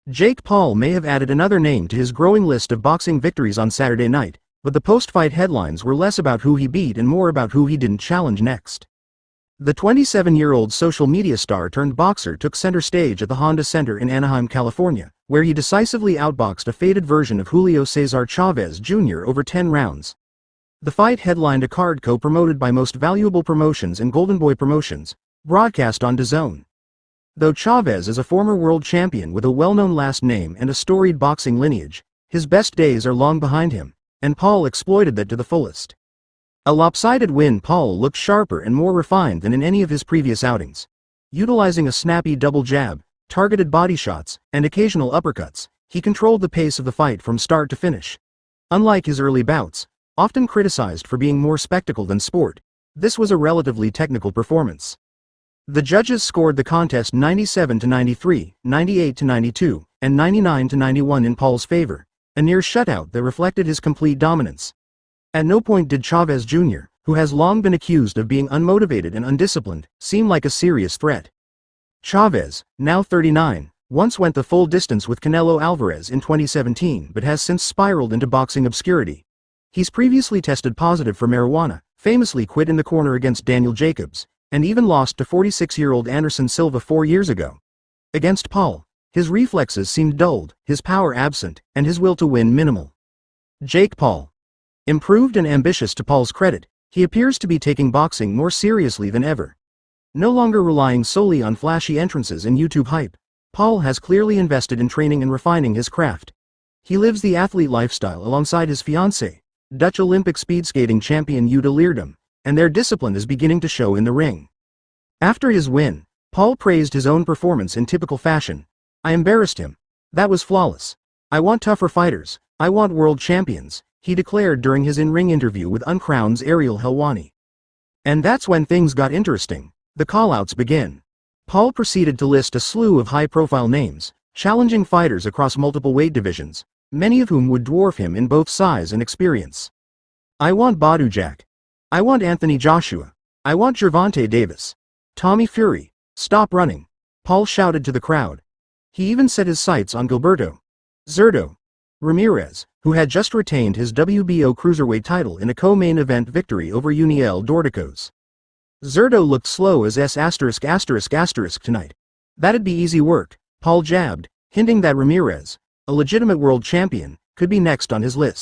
Jake Paul may have added another name to his growing list of boxing victories on Saturday night, but the post-fight headlines were less about who he beat and more about who he didn't challenge next. The 27-year-old social media star turned boxer took center stage at the Honda Center in Anaheim, California, where he decisively outboxed a faded version of Julio Cesar Chavez Jr. over 10 rounds. The fight headlined a card co-promoted by Most Valuable Promotions and Golden Boy Promotions, broadcast on DAZN. Though Chavez is a former world champion with a well-known last name and a storied boxing lineage, his best days are long behind him, and Paul exploited that to the fullest. A lopsided win. Paul looked sharper and more refined than in any of his previous outings. Utilizing a snappy double jab, targeted body shots, and occasional uppercuts, he controlled the pace of the fight from start to finish. Unlike his early bouts, often criticized for being more spectacle than sport, this was a relatively technical performance. The judges scored the contest 97-93, 98-92, and 99-91 in Paul's favor, a near shutout that reflected his complete dominance. At no point did Chavez Jr., who has long been accused of being unmotivated and undisciplined, seem like a serious threat. Chavez, now 39, once went the full distance with Canelo Alvarez in 2017 but has since spiraled into boxing obscurity. He's previously tested positive for marijuana, famously quit in the corner against Daniel Jacobs, and even lost to 46-year-old Anderson Silva 4 years ago. Against Paul, his reflexes seemed dulled, his power absent, and his will to win minimal. Jake Paul. Improved and ambitious. To Paul's credit, he appears to be taking boxing more seriously than ever. No longer relying solely on flashy entrances and YouTube hype, Paul has clearly invested in training and refining his craft. He lives the athlete lifestyle alongside his fiancée, Dutch Olympic speed skating champion Jutta Leerdam, and their discipline is beginning to show in the ring. After his win, Paul praised his own performance in typical fashion. "I embarrassed him. That was flawless. I want tougher fighters. I want world champions," he declared during his in-ring interview with Uncrowned's Ariel Helwani. And that's when things got interesting. The callouts begin. Paul proceeded to list a slew of high-profile names, challenging fighters across multiple weight divisions, many of whom would dwarf him in both size and experience. "I want Badu Jack. I want Anthony Joshua. I want Gervonta Davis. Tommy Fury, stop running," Paul shouted to the crowd. He even set his sights on Gilberto Zurdo Ramirez, who had just retained his WBO cruiserweight title in a co-main event victory over Uniel Dorticos. Zurdo looked slow as **** tonight. "That'd be easy work," Paul jabbed, hinting that Ramirez, a legitimate world champion, could be next on his list.